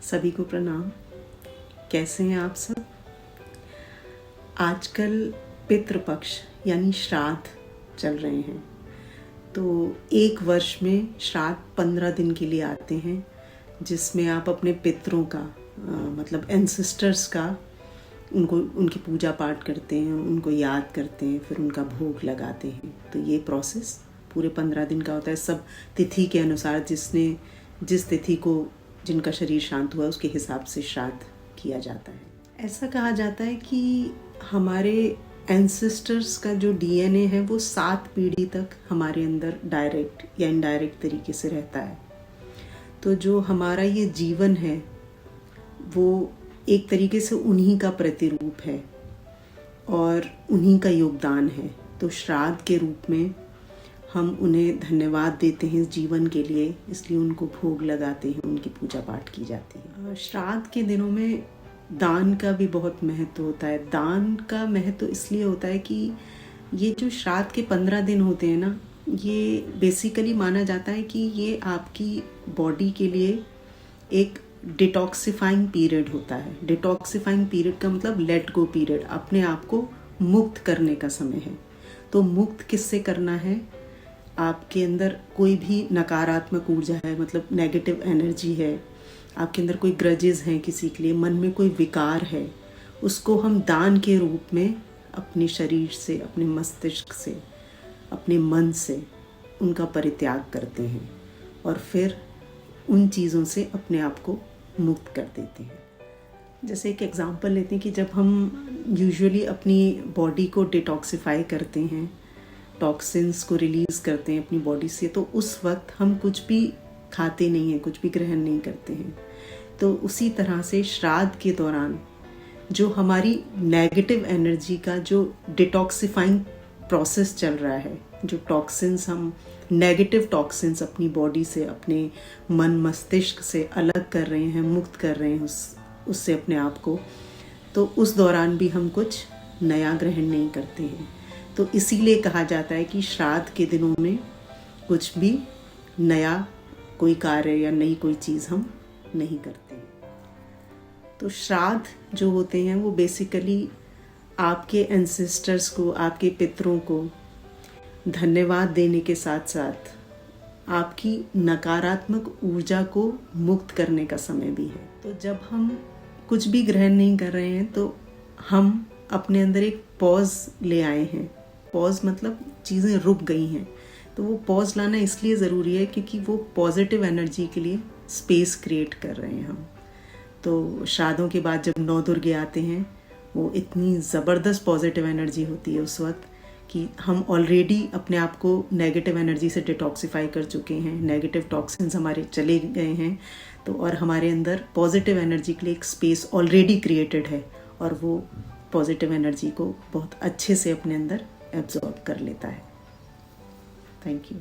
सभी को प्रणाम। कैसे हैं आप सब? आजकल पितृपक्ष यानी श्राद्ध चल रहे हैं। तो एक वर्ष में श्राद्ध 15 दिन के लिए आते हैं, जिसमें आप अपने पितरों का मतलब एंसेस्टर्स का उनकी पूजा पाठ करते हैं, उनको याद करते हैं, फिर उनका भोग लगाते हैं। तो ये प्रोसेस पूरे 15 दिन का होता है। सब तिथि के अनुसार जिस तिथि को जिनका शरीर शांत हुआ उसके हिसाब से श्राद्ध किया जाता है। ऐसा कहा जाता है कि हमारे एंसेस्टर्स का जो डीएनए है वो 7 पीढ़ी तक हमारे अंदर डायरेक्ट या इनडायरेक्ट तरीके से रहता है। तो जो हमारा ये जीवन है वो एक तरीके से उन्हीं का प्रतिरूप है और उन्हीं का योगदान है। तो श्राद्ध के रूप में हम उन्हें धन्यवाद देते हैं इस जीवन के लिए, इसलिए उनको भोग लगाते हैं, उनकी पूजा पाठ की जाती है। श्राद्ध के दिनों में दान का भी बहुत महत्व होता है। दान का महत्व इसलिए होता है कि ये जो श्राद्ध के 15 दिन होते हैं ना, ये बेसिकली माना जाता है कि ये आपकी बॉडी के लिए एक डिटॉक्सिफाइंग पीरियड होता है। डिटॉक्सिफाइंग पीरियड का मतलब लेट गो पीरियड, अपने आप को मुक्त करने का समय है। तो मुक्त किससे करना है? आपके अंदर कोई भी नकारात्मक ऊर्जा है, मतलब नेगेटिव एनर्जी है, आपके अंदर कोई ग्रजेस हैं किसी के लिए, मन में कोई विकार है, उसको हम दान के रूप में अपने शरीर से, अपने मस्तिष्क से, अपने मन से उनका परित्याग करते हैं और फिर उन चीज़ों से अपने आप को मुक्त कर देते हैं। जैसे एक एग्जांपल लेते हैं कि जब हम यूजुअली अपनी बॉडी को डिटॉक्सिफाई करते हैं, टॉक्सिन्स को रिलीज़ करते हैं अपनी बॉडी से, तो उस वक्त हम कुछ भी खाते नहीं हैं, कुछ भी ग्रहण नहीं करते हैं। तो उसी तरह से श्राद्ध के दौरान जो हमारी नेगेटिव एनर्जी का जो डिटॉक्सिफाइंग प्रोसेस चल रहा है, जो टॉक्सिन्स हम नेगेटिव टॉक्सिन्स अपनी बॉडी से, अपने मन मस्तिष्क से अलग कर रहे हैं, मुक्त कर रहे हैं उससे अपने आप को, तो उस दौरान भी हम कुछ नया ग्रहण नहीं करते हैं। तो इसीलिए कहा जाता है कि श्राद्ध के दिनों में कुछ भी नया कोई कार्य या नई कोई चीज़ हम नहीं करते हैं। तो श्राद्ध जो होते हैं वो बेसिकली आपके एंसेस्टर्स को, आपके पितरों को धन्यवाद देने के साथ साथ आपकी नकारात्मक ऊर्जा को मुक्त करने का समय भी है। तो जब हम कुछ भी ग्रहण नहीं कर रहे हैं तो हम अपने अंदर एक पॉज ले आए हैं। पॉज मतलब चीज़ें रुक गई हैं। तो वो पॉज लाना इसलिए ज़रूरी है क्योंकि वो पॉजिटिव एनर्जी के लिए स्पेस क्रिएट कर रहे हैं हम। तो श्राद्धों के बाद जब 9 दुर्गे आते हैं, वो इतनी ज़बरदस्त पॉजिटिव एनर्जी होती है उस वक्त कि हम ऑलरेडी अपने आप को नेगेटिव एनर्जी से डिटॉक्सिफाई कर चुके हैं, नेगेटिव टॉक्सिन्स हमारे चले गए हैं। तो और हमारे अंदर पॉजिटिव एनर्जी के लिए एक स्पेस ऑलरेडी क्रिएटेड है और वो पॉजिटिव एनर्जी को बहुत अच्छे से अपने अंदर एब्जॉर्ब कर लेता है। Thank you.